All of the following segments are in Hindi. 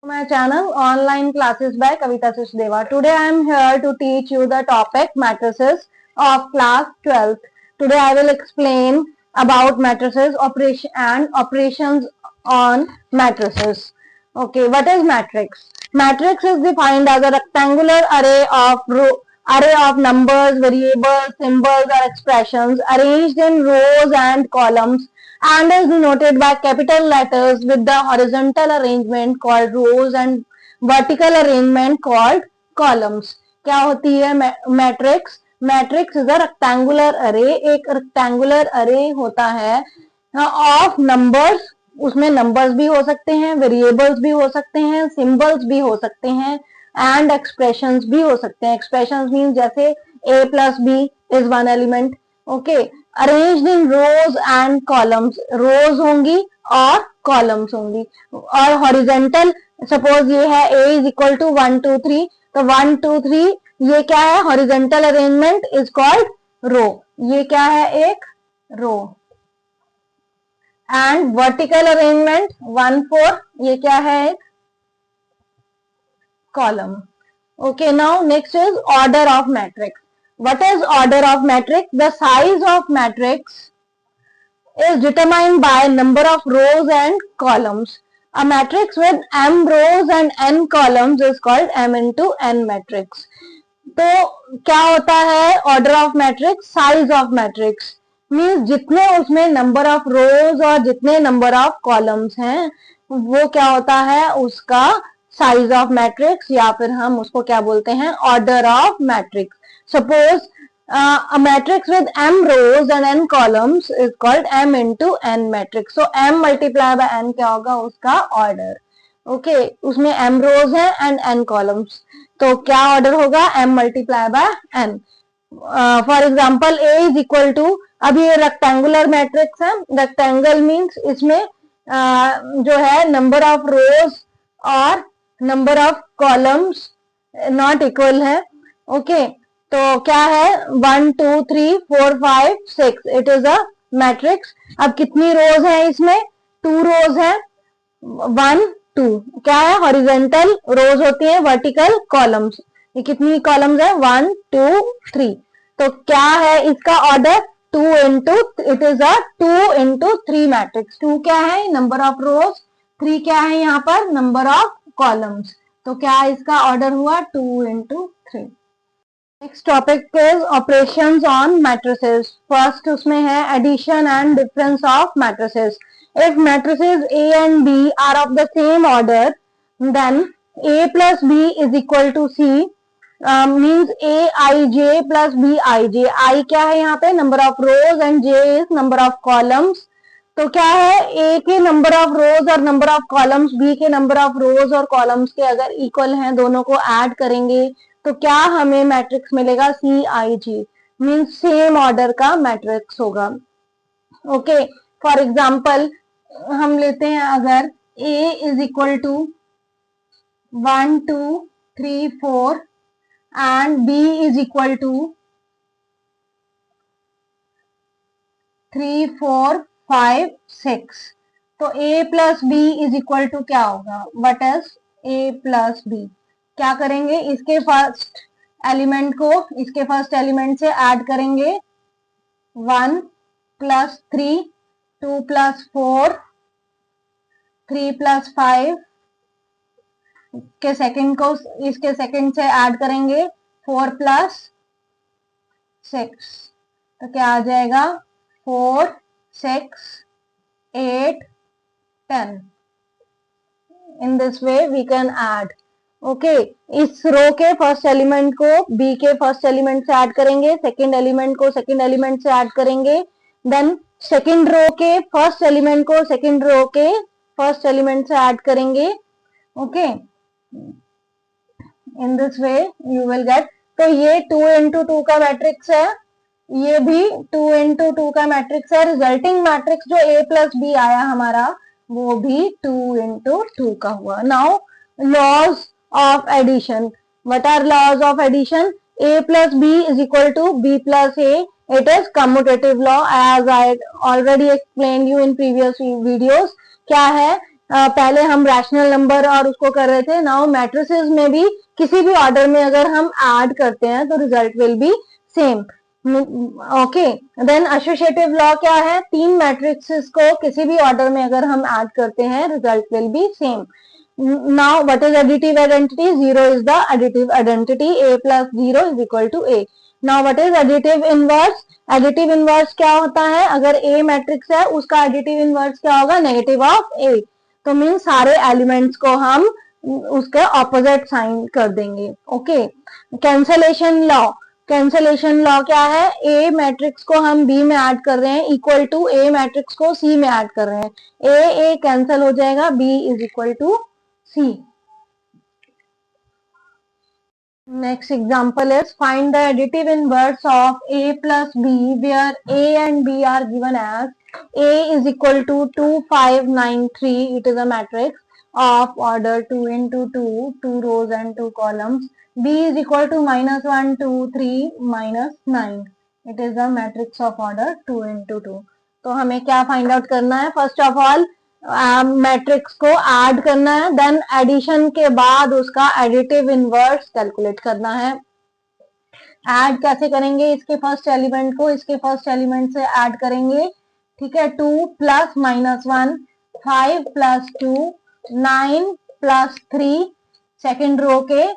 My channel online classes by Kavita Sushdeva. Today I am here to teach you the topic matrices of class 12th. Today I will explain about matrices operation and operations on matrices. Okay, what is matrix? Matrix is defined as a rectangular array of numbers, variables, symbols or expressions arranged in rows and columns and is denoted by capital letters with the horizontal arrangement called rows and vertical arrangement called columns. क्या होती है matrix? Matrix is a rectangular अरे. एक रेक्टेंगुलर अरे होता है ऑफ नंबर्स. उसमें नंबर्स भी हो सकते हैं, वेरिएबल्स भी हो सकते हैं, सिंबल्स भी हो सकते हैं एंड एक्सप्रेशंस भी हो सकते हैं. एक्सप्रेशंस मीन जैसे a plus B is one element. Okay, arranged in rows and columns. Rows होंगी और कॉलम्स होंगी. और हॉरिजेंटल, सपोज ये है a इज इक्वल टू 1 2 3, तो 1 2 3 ये क्या है? हॉरिजेंटल अरेंजमेंट इज कॉल्ड रो. ये क्या है? एक रो. एंड वर्टिकल अरेंजमेंट 1 4 ये क्या है? एक column. Okay, now next is order of matrix. What is order of matrix? The size of matrix is determined by number of rows and columns. A matrix with m rows and n columns is called m into n matrix. तो क्या होता है order of matrix? Size of matrix means जितने उसमें नंबर ऑफ रोज और जितने नंबर ऑफ कॉलम्स हैं वो क्या होता है? उसका साइज ऑफ मैट्रिक्स, या फिर हम उसको क्या बोलते हैं? Order of matrix. Suppose a matrix with m rows and n columns is called m into n matrix. So m multiply by n क्या होगा? उसका ऑर्डर. ओके, उसमें m rows है एंड n columns, तो क्या ऑर्डर होगा? m multiply by n. For example a is equal to, अब ये रेक्टेंगुलर मैट्रिक्स है. रेक्टेंगल मीन्स इसमें जो है नंबर ऑफ रोज और number of columns not equal है. ओके, तो क्या है? 1 2 3 4 5 6. It is a matrix. अब कितनी रोज है इसमें? 2 रोज है. 1 2 क्या है? हॉरिजेंटल रोज होती है, वर्टिकल कॉलम्स. ये कितनी कॉलम्स है? 1 2 3. तो क्या है इसका order? 2 into, it is a 2 into 3 matrix. 2 क्या है? नंबर ऑफ रोज. 3 क्या है यहाँ पर? Number of columns. तो क्या इसका ऑर्डर हुआ? 2 into 3. Next topic is operations on matrices. First उसमें है addition and difference of matrices. If matrices A and B are of the same order, then A plus B is equal to C. Means Aij plus Bij. I क्या है यहाँ पे? Number of rose and J is number of columns. तो क्या है? A के नंबर ऑफ रोज और नंबर ऑफ कॉलम्स B के नंबर ऑफ रोज और कॉलम्स के अगर इक्वल हैं, दोनों को ऐड करेंगे तो क्या हमें मैट्रिक्स मिलेगा? Cij. मीन्स सेम ऑर्डर का मैट्रिक्स होगा. ओके, फॉर एग्जाम्पल हम लेते हैं अगर A is equal to 1 2 3 4 and B is equal to 3 4 5 6. तो A plus B is equal to क्या होगा? What is A plus B? क्या करेंगे? इसके फर्स्ट एलिमेंट को इसके फर्स्ट एलिमेंट से ऐड करेंगे. 1 प्लस 3, 2 प्लस 4, 3 प्लस 5 के सेकंड को इसके सेकंड से ऐड करेंगे. 4 प्लस 6, तो क्या आ जाएगा? 4 6 8 10. In this way we can add. Okay, इस रो के फर्स्ट एलिमेंट को बी के फर्स्ट एलिमेंट से ऐड करेंगे, सेकंड एलिमेंट को सेकंड एलिमेंट से ऐड करेंगे, देन सेकंड रो के फर्स्ट एलिमेंट को सेकंड रो के फर्स्ट एलिमेंट से ऐड करेंगे. Okay, in this way you will get. तो ये 2 इंटू 2 का मैट्रिक्स है, ये भी 2 इंटू 2 का मैट्रिक्स है. रिजल्टिंग मैट्रिक्स जो A प्लस बी आया हमारा वो भी 2 इंटू 2 का हुआ. Now laws of addition. What are laws of addition? A plus B is equal to B plus A. It is commutative law as I already explained you in previous videos. क्या है? पहले हम रैशनल नंबर और उसको कर रहे थे, नाउ मैट्रिसेस में भी किसी भी ऑर्डर में अगर हम ऐड करते हैं तो result will be same. Okay, then associative law क्या है, तीन मैट्रिक्सेस को किसी भी ऑर्डर में अगर हम ऐड करते हैं result will be same. Now what is additive identity, zero is the additive identity, a plus zero is equal to a। Now what is additive inverse, additive inverse क्या होता है, अगर a मैट्रिक्स है उसका एडिटिव इनवर्स क्या होगा, नेगेटिव ऑफ a। तो मीन सारे एलिमेंट्स को हम उसके ऑपोजिट साइन कर देंगे। Okay, cancellation law, cancellation law क्या है, ए मैट्रिक्स को हम बी में ऐड कर रहे हैं इक्वल टू ए मैट्रिक्स को सी में ऐड कर रहे हैं, ए कैंसल हो जाएगा, B is equal to C. Next example is find the additive inverse of a plus b where a and b are given as a is equal to 2 5 9 3, it is a matrix of order 2 into 2, 2 rows and 2 columns, b is equal to minus 1 2 3 minus 9, it is a matrix of order 2 into 2। तो हमें क्या फाइंड आउट करना है, फर्स्ट ऑफ ऑल मैट्रिक्स को ऐड करना है, देन एडिशन के बाद उसका एडिटिव इनवर्स कैलकुलेट करना है। ऐड कैसे करेंगे, इसके फर्स्ट एलिमेंट को इसके फर्स्ट एलिमेंट से ऐड करेंगे, ठीक है, 2 plus minus 1, 5 plus 2, 9 plus 3, second row के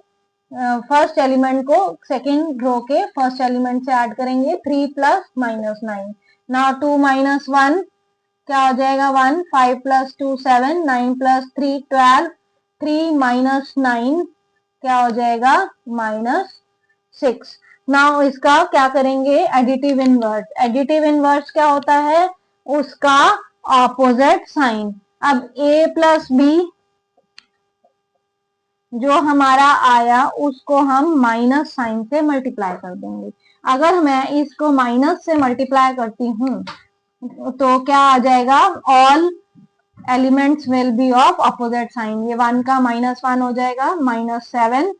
फर्स्ट एलिमेंट को सेकेंड रो के फर्स्ट एलिमेंट से ऐड करेंगे, 3 प्लस माइनस 9। नाउ 2 माइनस 1 क्या हो जाएगा, 1, 5 प्लस 2 7, 9 प्लस 3 12, 3 माइनस 9 क्या हो जाएगा, माइनस 6। नाउ इसका क्या करेंगे, एडिटिव इनवर्स, एडिटिव इनवर्स क्या होता है, उसका ऑपोजिट साइन। अब a प्लस बी जो हमारा आया उसको हम माइनस साइन से मल्टीप्लाई कर देंगे। अगर मैं इसको माइनस से मल्टीप्लाई करती हूँ तो क्या आ जाएगा, all elements will be of opposite sign, ये 1 का माइनस 1 हो जाएगा, माइनस 7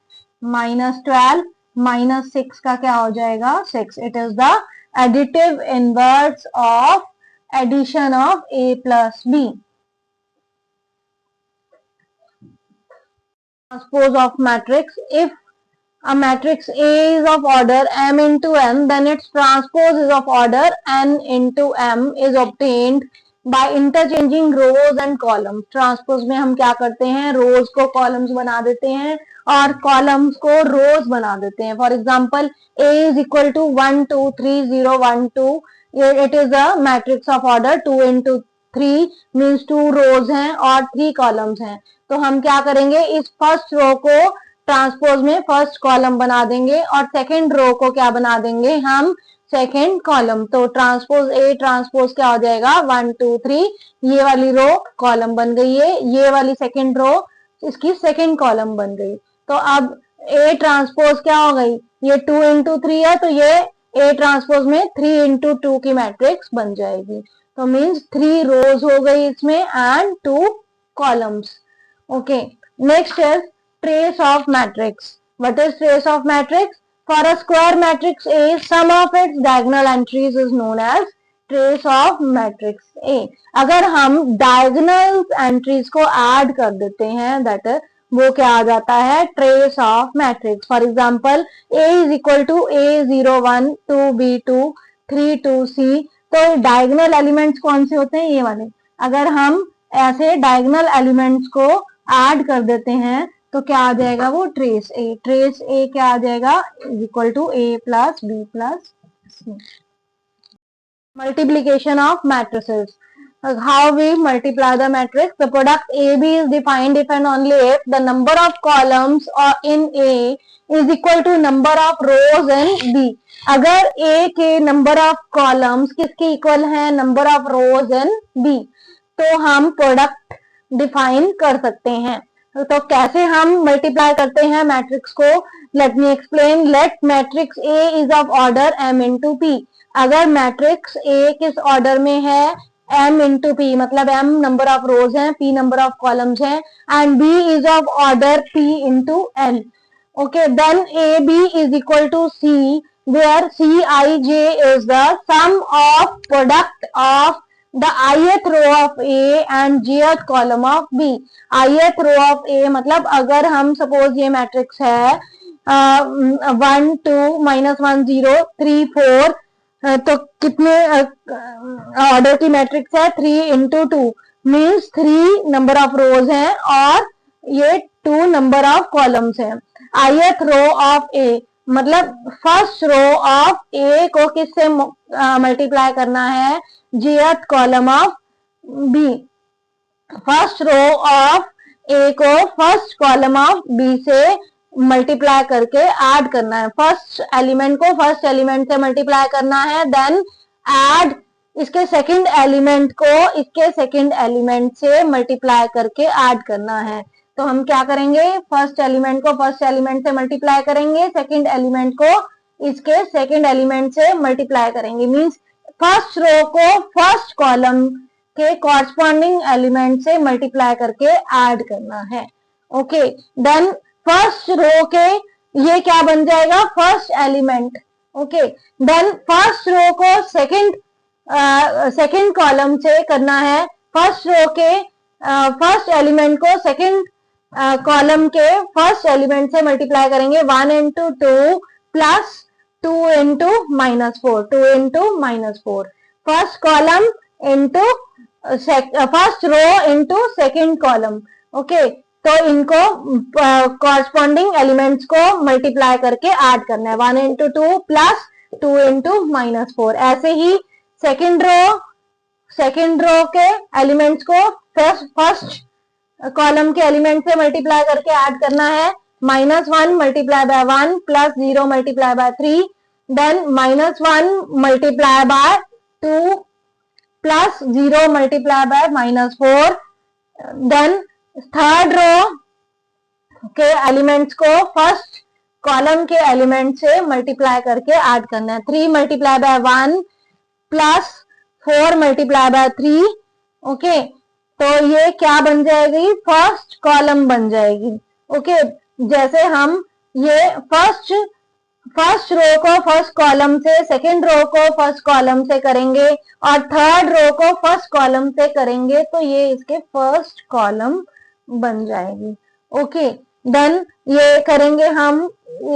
माइनस 12 माइनस 6 का क्या हो जाएगा, 6। It is the additive inverse of addition of a plus b. Transpose of matrix, if a matrix A is of order m into n, then its transpose is of order n into m is obtained by interchanging rows and columns। Transpose में हम क्या करते हैं, रोज को कॉलम्स बना देते हैं और कॉलम्स को रोज बना देते हैं। For example A is equal to 1 2 3 0 1 2, it is a matrix of order 2 into 3 means 2 rows हैं और 3 कॉलम्स हैं। तो हम क्या करेंगे, इस फर्स्ट रो को ट्रांसपोज में फर्स्ट कॉलम बना देंगे और सेकंड रो को क्या बना देंगे हम, सेकंड कॉलम। तो ट्रांसपोज ए ट्रांसपोज क्या हो जाएगा, 1 2 3, ये वाली रो कॉलम बन गई है, ये वाली सेकंड रो इसकी सेकंड कॉलम बन गई। तो अब ए ट्रांसपोज क्या हो गई, ये 2 into 3 है तो ये ए ट्रांसपोज में 3 into 2 की मैट्रिक्स बन जाएगी। तो मीन्स 3 रोज हो गई इसमें and 2 columns. Okay, next is trace of matrix. What is trace of matrix? For a square matrix A, sum of its diagonal entries is known as trace of matrix A. अगर हम diagonal entries को add कर देते हैं, that वो क्या आ जाता है, trace of matrix। For example, A is equal to A0 1 2 B2 3 2 C। तो diagonal elements कौन से होते हैं, ये वाले। अगर हम ऐसे diagonal elements को add कर देते हैं तो क्या आ जाएगा, वो ट्रेस ए। ट्रेस ए क्या आ जाएगा, is equal to A plus B plus C. Multiplication of matrices, how we multiply the matrix, the product AB is defined if and only if the number of columns in A is equal to number of rows in B। अगर A के number of columns किसके equal है, number of rows in B, तो हम product define कर सकते हैं। तो कैसे हम मल्टीप्लाई करते हैं मैट्रिक्स को, let me explain. Let matrix A is of order m into p. अगर मैट्रिक्स ए किस ऑर्डर में है, m इंटू पी, मतलब m नंबर ऑफ रोज हैं, p नंबर ऑफ कॉलम्स हैं, and b is of order p into n। Okay, then A B is equal to C, where C i j is the sum of product of the ith row of A and jth column of B. ith row of A मतलब अगर हम सपोज ये मैट्रिक्स है 1 2 -1 0 3 4, तो कितने ऑर्डर की मैट्रिक्स है 3 into 2 means 3 number of rows हैं और ये 2 नंबर ऑफ कॉलम्स हैं। ith रो ऑफ ए मतलब फर्स्ट रो ऑफ ए को किससे मल्टीप्लाई करना है, jth column of B. First row of A को फर्स्ट कॉलम ऑफ बी से मल्टीप्लाई करके ऐड करना है। फर्स्ट एलिमेंट को फर्स्ट एलिमेंट से मल्टीप्लाई करना है, देन ऐड इसके सेकंड एलिमेंट को इसके सेकंड एलिमेंट से मल्टीप्लाई करके ऐड करना है। तो हम क्या करेंगे, फर्स्ट एलिमेंट को फर्स्ट एलिमेंट से मल्टीप्लाई करेंगे, सेकंड एलिमेंट को इसके सेकंड एलिमेंट से मल्टीप्लाई करेंगे। मींस फर्स्ट रो को फर्स्ट कॉलम के कॉरस्पॉन्डिंग एलिमेंट से मल्टीप्लाई करके ऐड करना है। ओके, देन फर्स्ट रो के ये क्या बन जाएगा, first element. Okay, then first row को सेकंड कॉलम से करना है। फर्स्ट रो के फर्स्ट एलिमेंट को सेकंड कॉलम के फर्स्ट एलिमेंट से मल्टीप्लाई करेंगे। 1 into 2 plus 2 into -4, 2 into -4। First column into first row into second column. Okay, तो इनको कॉरस्पॉन्डिंग एलिमेंट्स को मल्टीप्लाई करके ऐड करना है। 1 into 2 प्लस 2 into -4। ऐसे ही सेकेंड रो के एलिमेंट्स को फर्स्ट कॉलम के एलिमेंट से मल्टीप्लाई करके ऐड करना है। -1 multiply by 1 plus 0 multiply by 3, then -1 multiply by 2 plus 0 multiply by -4। Then third row के एलिमेंट्स को फर्स्ट कॉलम के एलिमेंट से मल्टीप्लाई करके ऐड करना है। 3 multiply by 1 plus 4 multiply by 3। Okay, तो ये क्या बन जाएगी, फर्स्ट कॉलम बन जाएगी। ओके, जैसे हम ये फर्स्ट रो को फर्स्ट कॉलम से, सेकंड रो को फर्स्ट कॉलम से करेंगे और थर्ड रो को फर्स्ट कॉलम से करेंगे, तो ये इसके फर्स्ट कॉलम बन जाएगी। ओके, देन ये करेंगे हम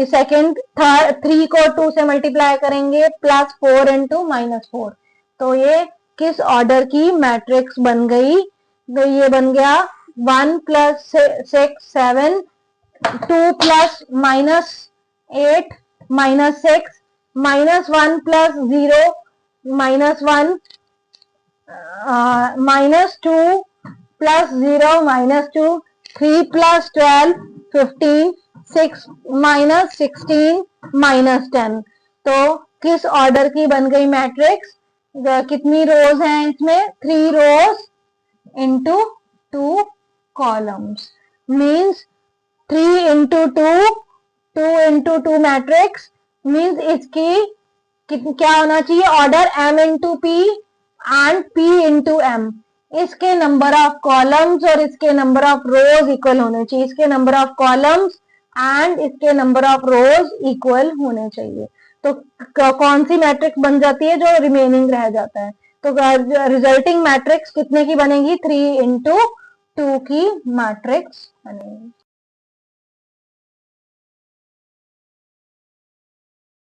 सेकंड 3 को 2 से मल्टीप्लाई करेंगे प्लस 4 into -4। तो ये किस ऑर्डर की मैट्रिक्स बन गई, तो ये बन गया 1 plus 6 7, 2 plus -8 -6, -1 plus 0 -1, -2 plus 0 -2, 3 plus 12 15, 6 -16 -10। तो किस ऑर्डर की बन गई मैट्रिक्स, कितनी रोज हैं इसमें, 3 rows into 2 columns, means 3 into 2, 2 into 2 matrix, means इसकी क्या होना चाहिए, order m into p and p into m। इसके नंबर ऑफ कॉलम्स और इसके नंबर ऑफ रोज इक्वल होने चाहिए। इसके नंबर ऑफ कॉलम्स एंड इसके नंबर ऑफ रोज इक्वल होने चाहिए। तो कौन सी मैट्रिक्स बन जाती है, जो रिमेनिंग रह जाता है। तो रिजल्टिंग मैट्रिक्स कितने की बनेगी, 3 into 2 की मैट्रिक्स बनेगी।